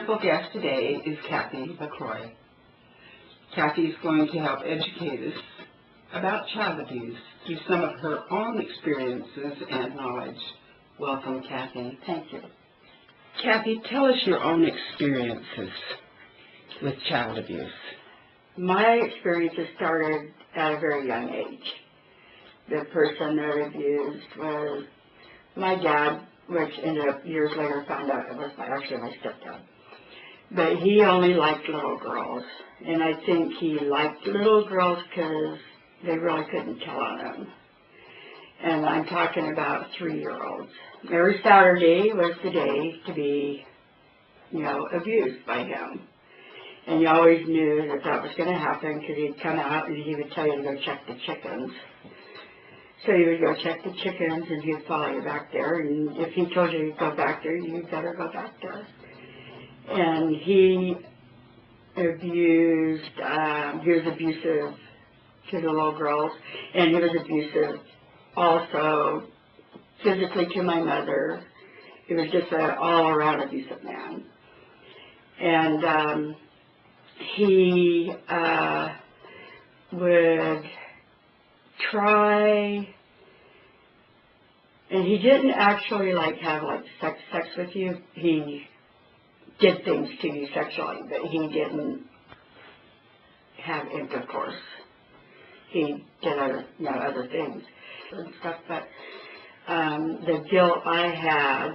wonderful guest today is Cathy LaCroix. Cathy is going to help educate us about child abuse through some of her own experiences and knowledge. Welcome, Cathy. Thank you. Cathy, tell us your own experiences with child abuse. My experiences started at a very young age. The person that abused was my dad, which ended up years later found out it was actually my stepdad. But he only liked little girls, and I think he liked little girls because they really couldn't tell on him. And I'm talking about 3-year-olds. Every Saturday was the day to be, abused by him. And you always knew that that was going to happen because he'd come out and he would tell you to go check the chickens. So you would go check the chickens and he'd follow you back there. And if he told you to go back there, you'd better go back there. And he was abusive to the little girls. And he was abusive also physically to my mother. He was just an all-around abusive man. And he would try, and he didn't actually have sex with you. He did things to you sexually, but he didn't have intercourse. He did other things and stuff. But the guilt I had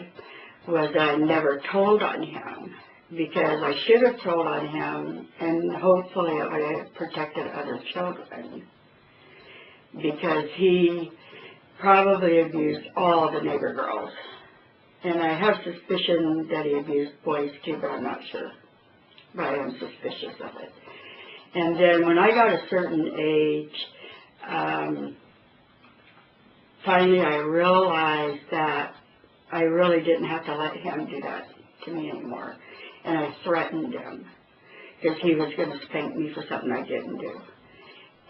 was that I never told on him, because I should have told on him, and hopefully it would have protected other children, because he probably abused all the neighbor girls. And I have suspicion that he abused boys too, but I'm not sure. But I am suspicious of it. And then when I got a certain age, finally I realized that I really didn't have to let him do that to me anymore. And I threatened him because he was going to spank me for something I didn't do.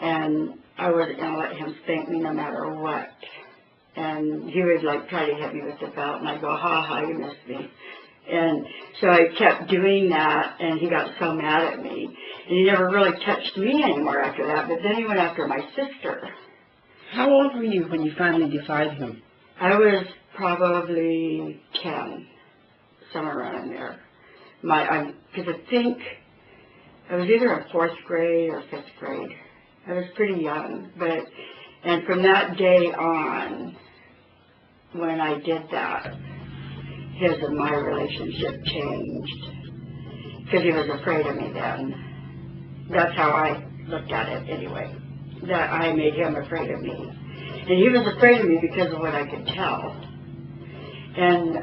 And I wasn't going to let him spank me no matter what. And he would try to hit me with the belt, and I'd go, ha ha, you missed me. And so I kept doing that, and he got so mad at me. And he never really touched me anymore after that, but then he went after my sister. How old were you when you finally defied him? I was probably 10, somewhere around in there. Because I think I was either in 4th grade or 5th grade. I was pretty young, and from that day on, when I did that, his and my relationship changed, because he was afraid of me then. That's how I looked at it anyway, that I made him afraid of me. And he was afraid of me because of what I could tell. And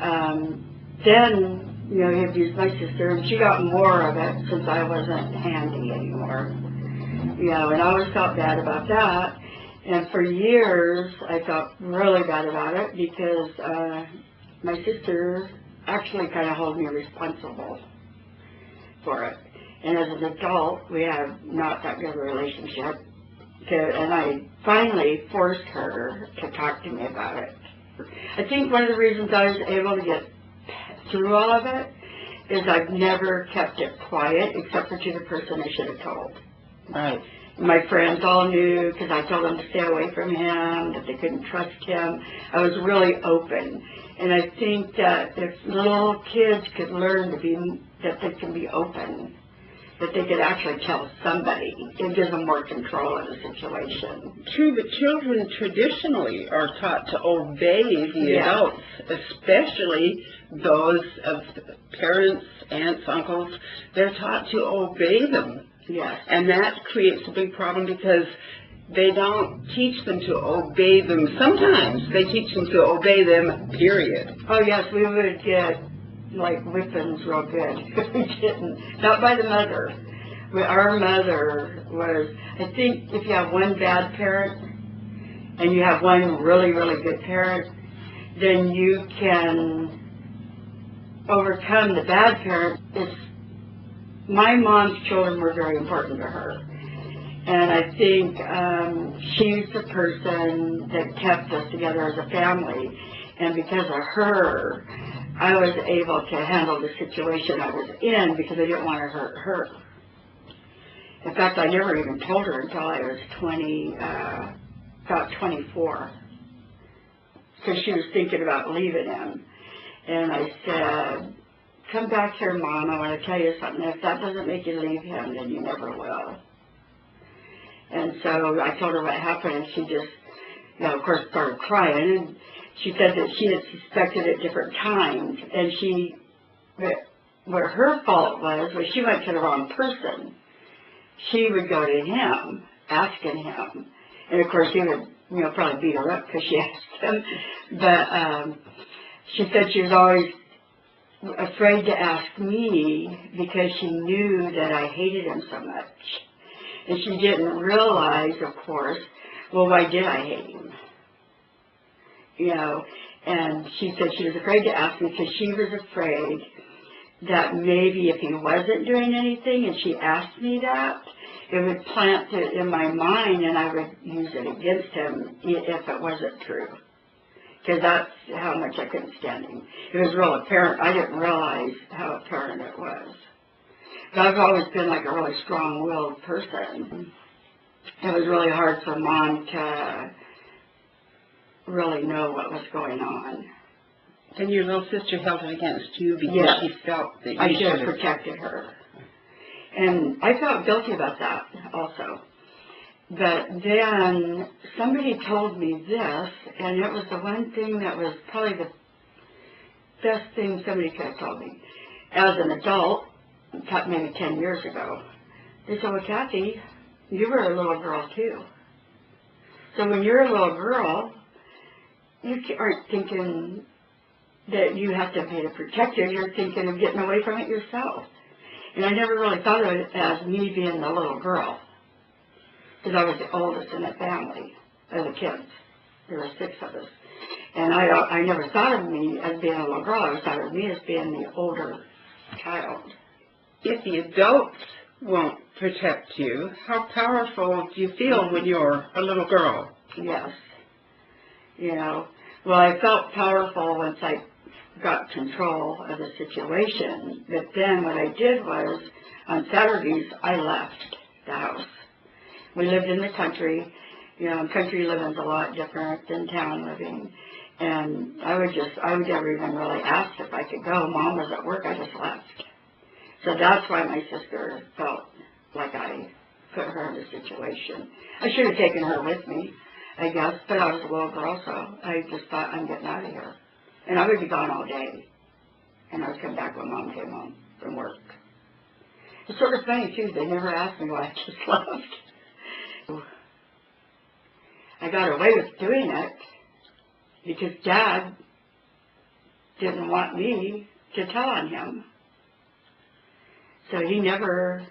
then, he abused my sister, and she got more of it since I wasn't handy anymore. And I always felt bad about that. And for years, I felt really bad about it because my sister actually kind of held me responsible for it. And as an adult, we have not that good a relationship. And I finally forced her to talk to me about it. I think one of the reasons I was able to get through all of it is I've never kept it quiet, except for to the person I should have told. Right. My friends all knew, because I told them to stay away from him, that they couldn't trust him. I was really open. And I think that if little kids could learn that they can be open, that they could actually tell somebody, it gives them more control of the situation. True, but children traditionally are taught to obey the adults, especially those of parents, aunts, uncles. They're taught to obey them. Yes. And that creates a big problem because they don't teach them to obey them. Sometimes they teach them to obey them, period. Oh, yes, we would get whippings real good. We didn't. Not by the mother. Our mother was, I think if you have one bad parent and you have one really, really good parent, then you can overcome the bad parent. My mom's children were very important to her. And I think she's the person that kept us together as a family. And because of her, I was able to handle the situation I was in because I didn't want to hurt her. In fact, I never even told her until I was about 24. Because she was thinking about leaving him. And I said, come back here, Mom, I want to tell you something. If that doesn't make you leave him, then you never will. And so I told her what happened, and she just, of course, started crying. And she said that she had suspected at different times. And what her fault was she went to the wrong person. She would go to him, asking him. And, of course, he would, probably beat her up because she asked him. But she said she was always afraid to ask me because she knew that I hated him so much. And she didn't realize, of course, well, why did I hate him? And she said she was afraid to ask me because she was afraid that maybe if he wasn't doing anything and she asked me that, it would plant it in my mind and I would use it against him if it wasn't true. Because that's how much I couldn't stand him. It was real apparent. I didn't realize how apparent it was. But I've always been like a really strong-willed person. It was really hard for Mom to really know what was going on. And your little sister held it against you because yes. she felt that you I should have protected her. And I felt guilty about that also. But then somebody told me this, and it was the one thing that was probably the best thing somebody could have told me. As an adult, maybe 10 years ago, they said, well, Cathy, you were a little girl too. So when you're a little girl, you aren't thinking that you have to be a protector. You're thinking of getting away from it yourself. And I never really thought of it as me being the little girl. Because I was the oldest in the family of the kids. There were 6 of us. And I never thought of me as being a little girl. I always thought of me as being the older child. If the adults won't protect you, how powerful do you feel when you're a little girl? Yes. Well, I felt powerful once I got control of the situation. But then what I did was, on Saturdays, I left the house. We lived in the country. Country living's a lot different than town living. And I would never even really ask if I could go. Mom was at work, I just left. So that's why my sister felt like I put her in the situation. I should have taken her with me, I guess, but I was a little girl, so I just thought, I'm getting out of here. And I would be gone all day. And I would come back when Mom came home from work. It's sort of funny, too. They never asked me why I just left. I got away with doing it because Dad didn't want me to tell on him. So he never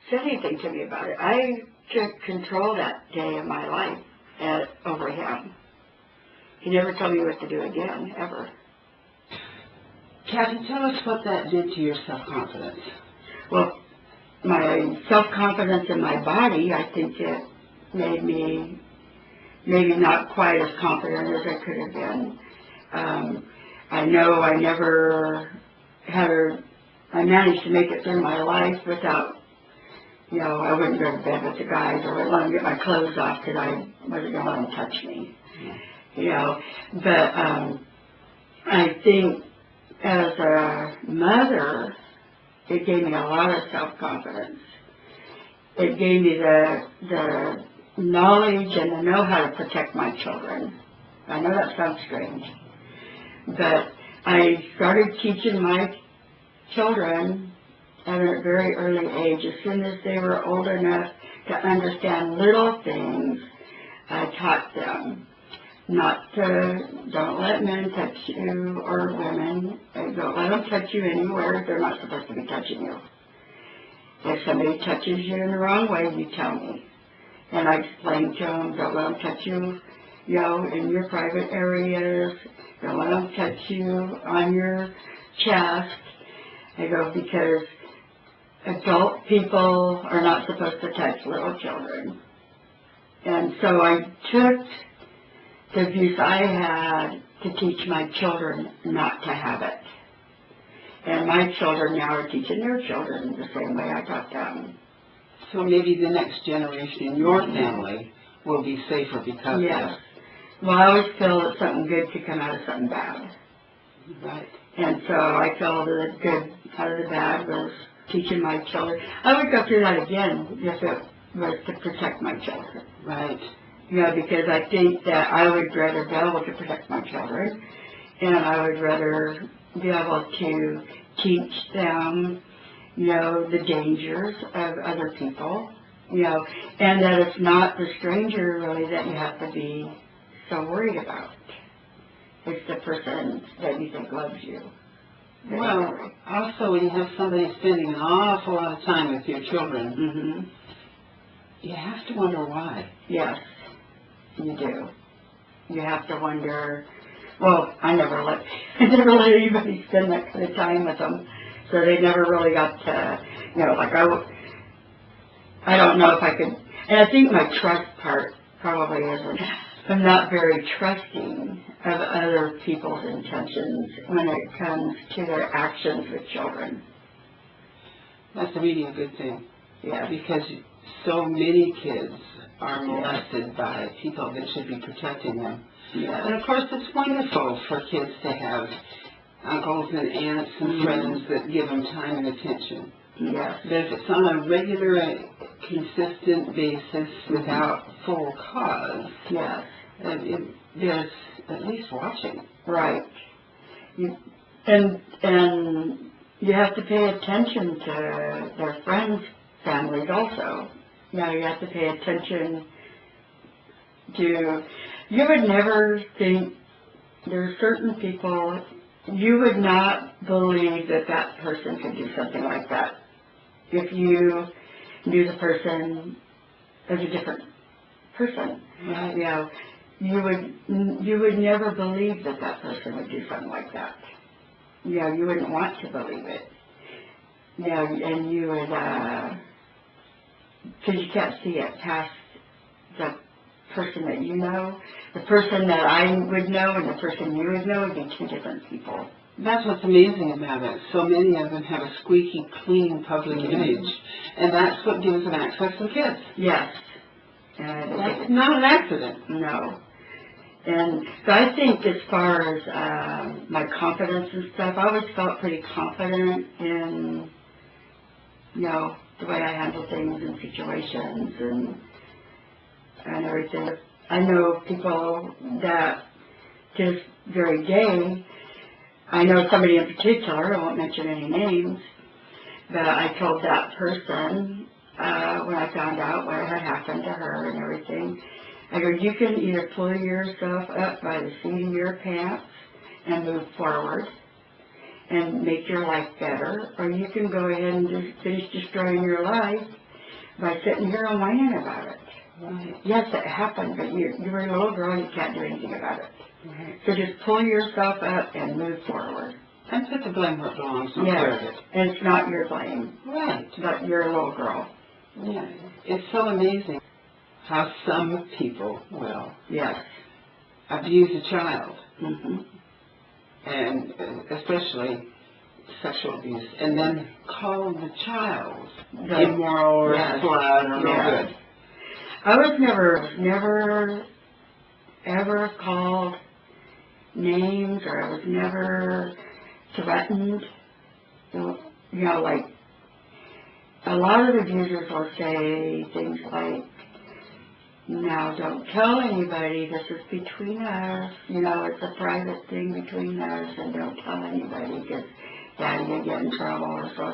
said anything to me about it. I took control that day of my life over him. He never told me what to do again, ever. Cathy, tell us what that did to your self-confidence. Well, my self-confidence in my body, I think it made me maybe not quite as confident as I could have been. I know I never I managed to make it through my life without, I wouldn't go to bed with the guys or I wouldn't let them get my clothes off because I wasn't going to let them touch me. But I think as a mother, it gave me a lot of self-confidence. It gave me the knowledge and the know-how to protect my children. I know that sounds strange, but I started teaching my children at a very early age. As soon as they were old enough to understand little things, I taught them don't let men touch you or women. Don't let them touch you anywhere they're not supposed to be touching you. If somebody touches you in the wrong way, you tell me. And I explained to them, don't let them touch you, in your private areas. Don't let them touch you on your chest. I go, because adult people are not supposed to touch little children. And so I took the abuse I had to teach my children not to have it. And my children now are teaching their children the same way I taught them. So maybe the next generation in your family will be safer because of Yes. that. Well, I always feel that something good could come out of something bad. Right. And so I feel that the good out of the bad was teaching my children. I would go through that again if it was to protect my children. Right. You know, because I think that I would rather be able to protect my children, and I would rather be able to teach them, you know, the dangers of other people, you know, and that it's not the stranger really that you have to be so worried about. It's the person that you think loves you. Well, also when you have somebody spending an awful lot of time with your children, Mm-hmm. you have to wonder why. Yes, you do. You have to wonder. Well, I never let anybody spend that kind of time with them, so they never really got to, you know, like I don't know if I could, and I think my trust part probably isn't. I'm not very trusting of other people's intentions when it comes to their actions with children. That's really a good thing. Yeah. Because so many kids are molested by people that should be protecting them. Yeah. And of course it's wonderful for kids to have uncles and aunts and friends that give them time and attention. Yeah. But if it's on a regular, consistent basis without full cause, Yeah. there's at least watching. Right. And you have to pay attention to their friends' families also. You know, you have to pay attention to, you would never think, there are certain people, you would not believe that that person could do something like that if you knew the person as a different person. Right. You know, you would never believe that that person would do something like that. You know, you wouldn't want to believe it. You know, and you would, because you can't see it past the person that you know. The person that I would know and the person you would know would be two different people. That's what's amazing about it. So many of them have a squeaky clean public image, and that's what gives them access to kids. Yes. That's not an accident. No. And so I think as far as my confidence and stuff, I always felt pretty confident in, you know, the way I handle things and situations and everything. I know people that just very gay. I know somebody in particular, I won't mention any names, but I told that person when I found out what had happened to her and everything, I go, you can either pull yourself up by the seat of your pants and move forward and make your life better, or you can go ahead and just finish destroying your life by sitting here and whining about it. Right. Yes, it happened, but you're a little girl and you can't do anything about it. Right. So just pull yourself up and move forward. And put the blame where it belongs. Don't Yes, care of it. and it's not your blame, Right. but you're a little girl. Yeah. It's so amazing how some people will Yes. abuse a child, Mm-hmm. and especially sexual abuse, and then call the child immoral or Yes. slut or no Yes. good. I was never, ever called names, or I was never threatened. You know, like, a lot of abusers will say things like, now don't tell anybody, this is between us, you know, it's a private thing between us, and don't tell anybody because Daddy will get in trouble or so,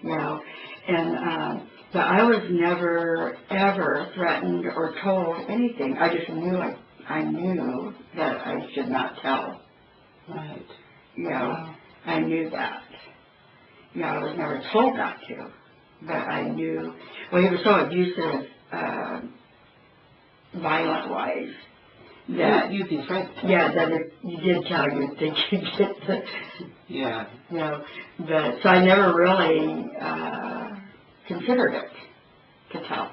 you know. And, but I was never, ever threatened or told anything. I just knew I knew that I should not tell. Right. You know, I knew that. You know, I was never told not to, but I knew. Well, he was so abusive, violent-wise, that you'd be afraid. yeah, that if you did tell, you'd think you'd get the, Yeah. you know. But so I never really considered it to tell.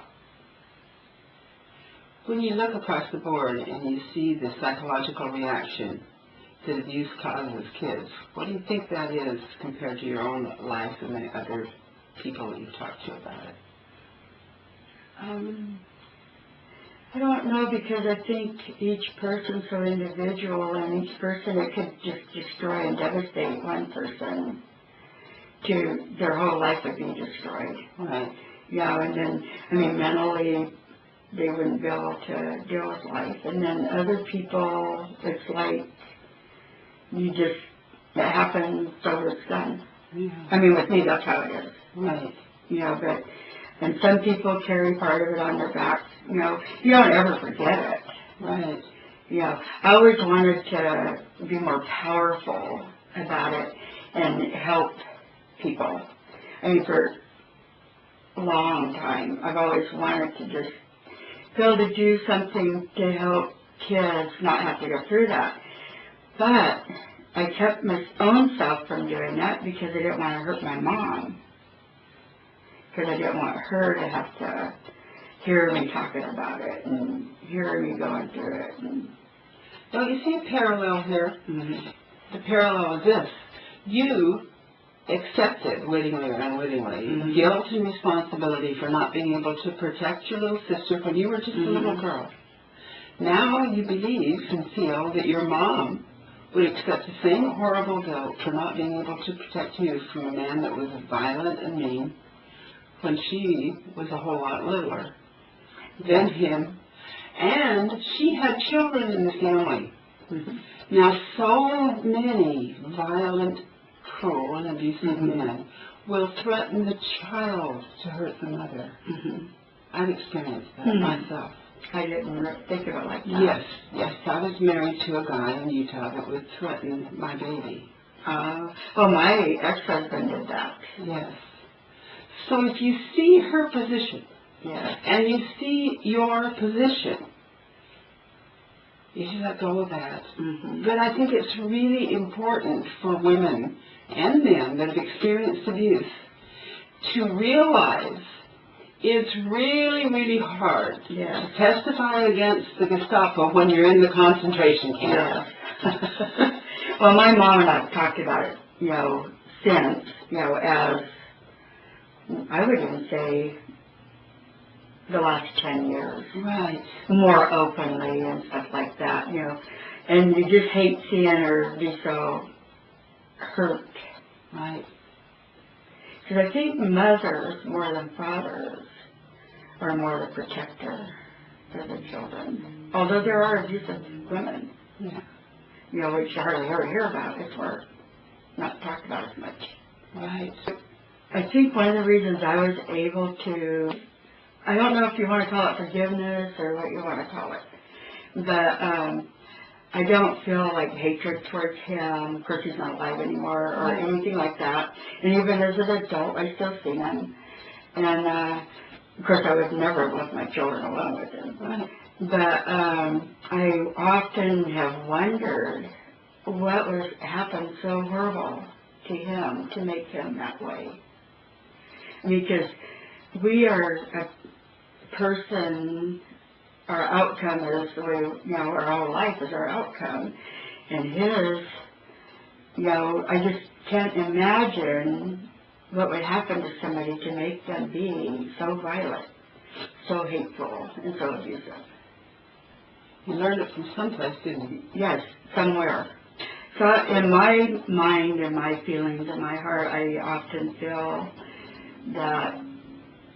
When you look across the board and you see the psychological reaction that abuse causes kids. What do you think that is compared to your own life and the other people that you've talked to about it? I don't know, because I think each person's so individual, and each person, it could just destroy and devastate one person to their whole life would be destroyed. Right. Yeah, and then, I mean, mentally, they wouldn't be able to deal with life. And then other people, it's like, it happens, so it's done. Yeah. I mean, with me, that's how it is. Right. You know, and some people carry part of it on their back. You know, you don't ever forget it. Right. You know, I always wanted to be more powerful about it and help people. I mean, for a long time, I've always wanted to just be able to do something to help kids not have to go through that. But I kept my own self from doing that because I didn't want to hurt my mom. Because I didn't want her to have to hear me talking about it and hear me going through it. Don't you see a parallel here? Mm-hmm. The parallel is this. You accepted, wittingly or unwittingly, guilt and responsibility for not being able to protect your little sister when you were just a little girl. Now you believe and feel that your mom would accept the same horrible guilt for not being able to protect you from a man that was violent and mean when she was a whole lot littler than him. And she had children in the family. Now, so many violent, cruel, and abusive men will threaten the child to hurt the mother. I've experienced that myself. I didn't think of it like that. Yes. I was married to a guy in Utah that would threaten my baby. Well, my ex-husband did that. Yes. So if you see her position, Yes. and you see your position, you should let go of that. But I think it's really important for women and men that have experienced abuse to realize it's really, really hard to testify against the Gestapo when you're in the concentration camp. Well, my mom and I have talked about it, you know, since, you know, as I would even say the last 10 years. Right. More openly and stuff like that, you know. And you just hate seeing her be so hurt. Right. Because I think mothers, more than fathers, are more the protector for the children. Although there are abusive women, you know, which you hardly ever hear about if we're not talked about as much. Right. I think one of the reasons I was able to, I don't know if you want to call it forgiveness or what you want to call it, but I don't feel like hatred towards him. Of course, he's not alive anymore or anything like that. And even as an adult, I still see him. And, of course, I would never have left my children alone with him. Right. But I often have wondered what was happened so horrible to him to make him that way. Because we are a person, our outcome is the way, you know, our whole life is our outcome. And his, you know, I just can't imagine what would happen to somebody to make them be so violent, so hateful, and so abusive. You learned it from someplace, didn't you? Yes, somewhere. So in my mind and my feelings and my heart, I often feel that,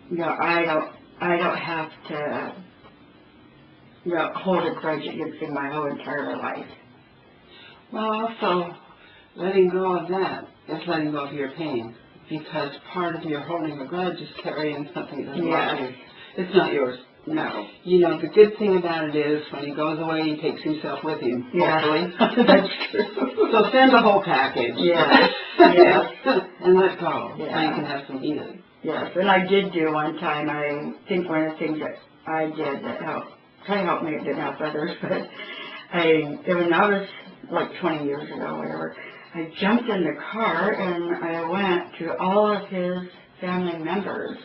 you know, I don't have to, you know, hold a grudge against him my whole entire life. Well, also, letting go of that is letting go of your pain, because part of your holding a grudge is carrying something that doesn't belong to you. It's not yours. No. You know, the good thing about it is when he goes away, he takes himself with him, hopefully. That's true. So send the whole package. Yes. And let go. Yeah. Now you can have some healing. Yes, and I did do one time, I think one of the things that I did that helped, kind of helped me, it didn't help others, but when I was like 20 years ago or whatever, I jumped in the car and I went to all of his family members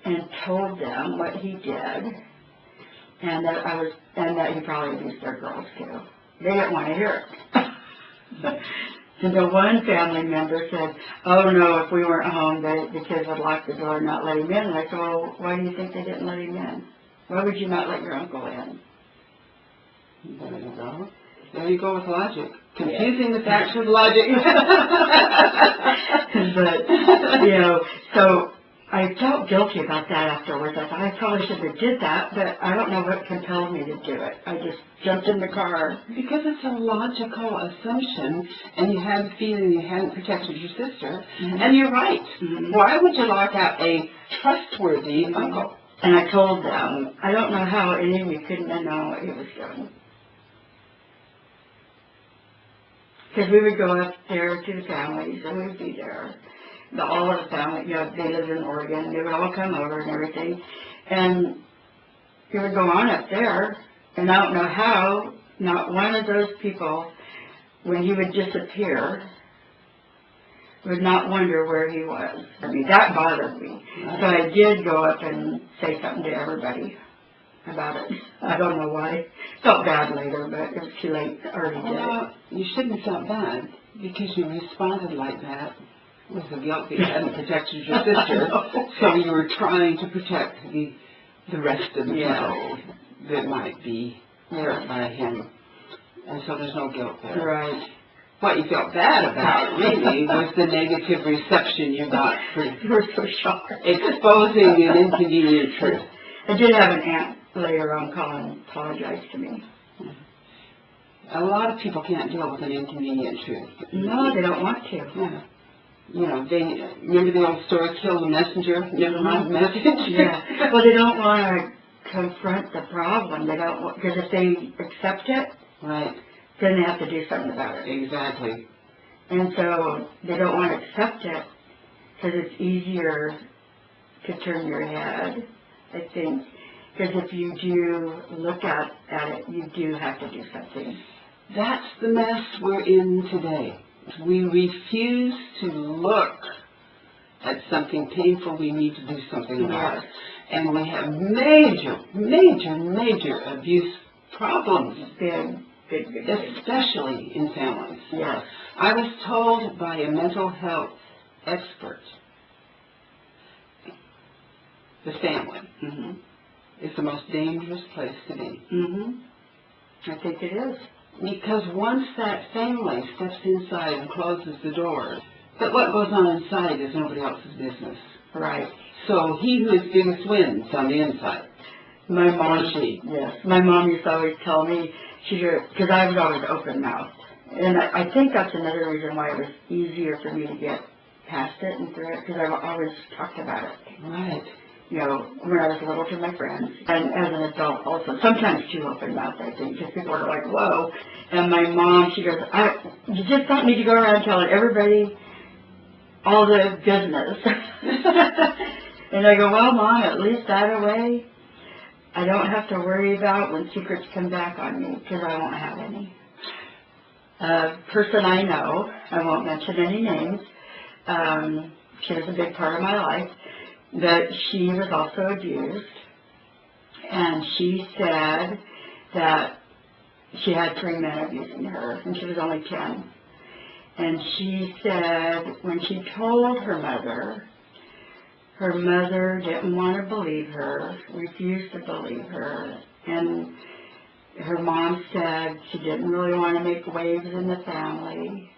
and told them what he did, and that he probably abused their girls too. They didn't want to hear it. And the one family member said, oh no, if we weren't home, the kids would lock the door and not let him in. And I said, well, why do you think they didn't let him in? Why would you not let your uncle in? There you go. There you go with logic. Confusing the facts with logic. But, so I felt guilty about that afterwards. I thought I probably shouldn't have did that, but I don't know what compelled me to do it. I just jumped in the car. Because it's a logical assumption, and you had the feeling you hadn't protected your sister, and you're right. Why would you lock out a trustworthy uncle? And I told them, I don't know how any of you couldn't have known what he was doing. Because we would go up there to the families, and we would be there. All of the family, they lived in Oregon. They would all come over and everything. And he would go on up there, and I don't know how, not one of those people, when he would disappear, would not wonder where he was. I mean, that bothered me. So I did go up and say something to everybody about it. I don't know why. Felt bad later, but it was too late. I already did it. You shouldn't have felt bad, because you responded like that with the guilt that you hadn't protected your sister. So you were trying to protect the rest of the people that might be hurt by him. And so there's no guilt there. Right. What you felt bad about, really, was the negative reception you got for You were so shocked. exposing an inconvenient truth. I did have an aunt later on call and apologize to me. A lot of people can't deal with an inconvenient truth. No, they don't want to. Yeah. They remember the old story, kill the messenger, never mind the message. Yeah. Well, they don't want to confront the problem. They don't want, because if they accept it, Right. then they have to do something about it. Exactly. And so they don't want to accept it because it's easier to turn your head, I think. Because if you do look at it, you do have to do something. That's the mess we're in today. We refuse to look at something painful we need to do something about. Yes. And we have major abuse problems, Big. especially in families. Yes. I was told by a mental health expert, the family is the most dangerous place to be. I think it is. Because once that family steps inside and closes the door, but what goes on inside is nobody else's business. Right. So he who is biggest wins on the inside. My mom, Yes. My mom used to always tell me, because I was always open mouthed, and I think that's another reason why it was easier for me to get past it and through it, because I always talked about it. Right. When I was little to my friends, and as an adult also, sometimes too open mouthed, I think, because people are like, whoa. And my mom, she goes, you just don't need to go around telling everybody all the business. And I go, well, Mom, at least that way, I don't have to worry about when secrets come back on me, because I won't have any. A person I know, I won't mention any names, she was a big part of my life, that she was also abused, and she said that she had 3 men abusing her, and she was only 10. And she said when she told her mother didn't want to believe her, refused to believe her, and her mom said she didn't really want to make waves in the family.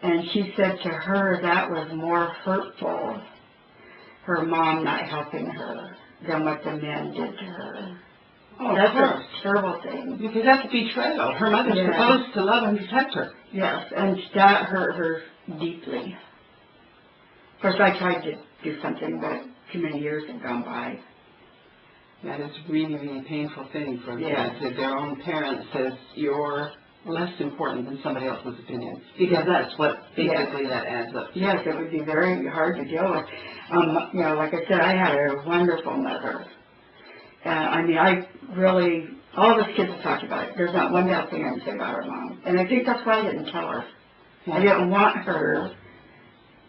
And she said to her that was more hurtful, her mom not helping her, than what the men did to her. Oh, that's a terrible thing. Because that's betrayal. Her mother's supposed to love and protect her. Yes, and that hurt her deeply. Of course, I tried to do something, but too many years had gone by. That is really painful thing for kids, that their own parent says you're less important than somebody else's opinion. Because that's what basically that adds up to. Yes, it would be very hard to deal with. Like I said, I had a wonderful mother. All of us kids have talked about it. There's not one bad thing I can say about her mom. And I think that's why I didn't tell her. Yeah. I didn't want her.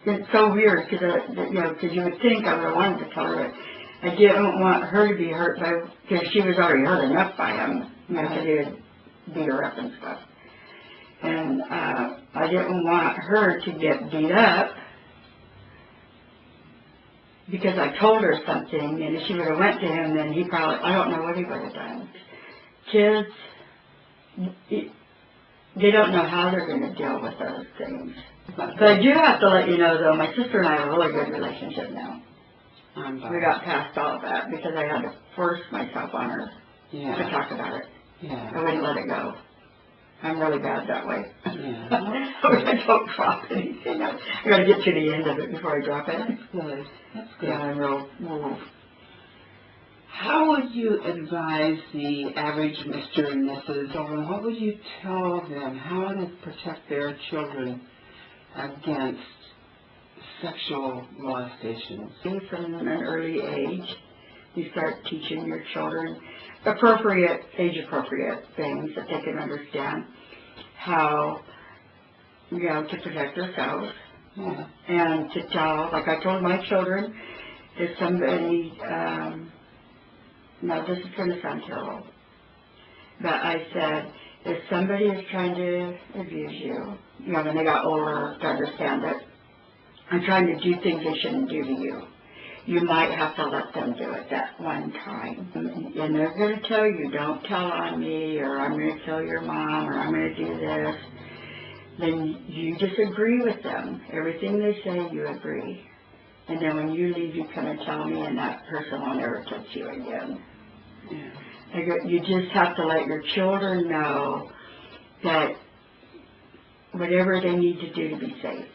It's so weird, because you would think I would have wanted to tell her, but I didn't want her to be hurt because she was already hurt enough by him. Because he had beat her up and stuff. And I didn't want her to get beat up because I told her something, and if she would have went to him, then he probably, I don't know what he would have done. Kids, they don't know how they're going to deal with those things. But I do have to let you know, though, my sister and I have a really good relationship now. We got past all of that because I had to force myself on her to talk about it. Yeah. I wouldn't let it go. I'm really bad that way. Yeah. I don't drop anything. I got to get to the end of it before I drop it. That's good. That's good. Yeah, I'm real. How would you advise the average Mr. and Mrs. children? What would you tell them how to protect their children against sexual molestations? From an early age, you start teaching your children age-appropriate things that they can understand, how, to protect themselves, and to tell, like I told my children, if somebody, now this is going to sound terrible, but I said, if somebody is trying to abuse you, when they got older, to understand that I'm trying to do things they shouldn't do to you. You might have to let them do it that one time. And they're going to tell you, don't tell on me, or I'm going to kill your mom, or I'm going to do this. Then you just agree with them. Everything they say, you agree. And then when you leave, you come and tell me, and that person will never touch you again. Yeah. You just have to let your children know that whatever they need to do to be safe.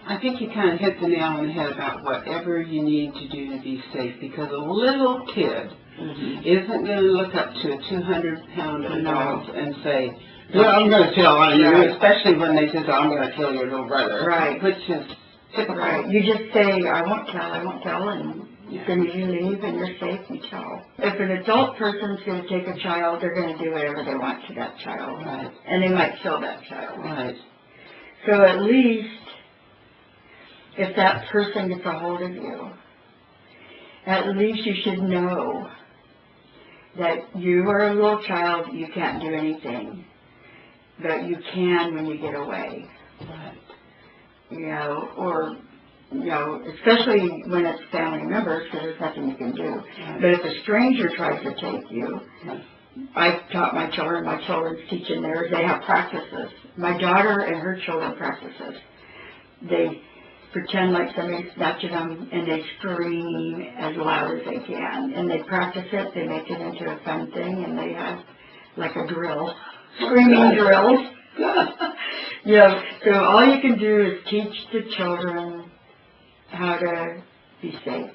I think you kind of hit the nail on the head about whatever you need to do to be safe, because a little kid isn't going to look up to a 200-pound adult and say, well, I'm going to tell on you, especially when they say, I'm going to kill your little brother. Right. Which is typical. Right. You just say, I won't tell, and then you leave and you're safe, you tell. If an adult person's going to take a child, they're going to do whatever they want to that child. Right. And they might kill that child. Right. So at least, if that person gets a hold of you, at least you should know that you are a little child, you can't do anything, but you can when you get away. Right. Or especially when it's family members, because there's nothing you can do. Right. But if a stranger tries to take you, I've taught my children's teaching theirs, they have practices. My daughter and her children practices. They pretend like somebody's snatching them, and they scream as loud as they can. And they practice it, they make it into a fun thing, and they have like a drill, screaming drills. So all you can do is teach the children how to be safe.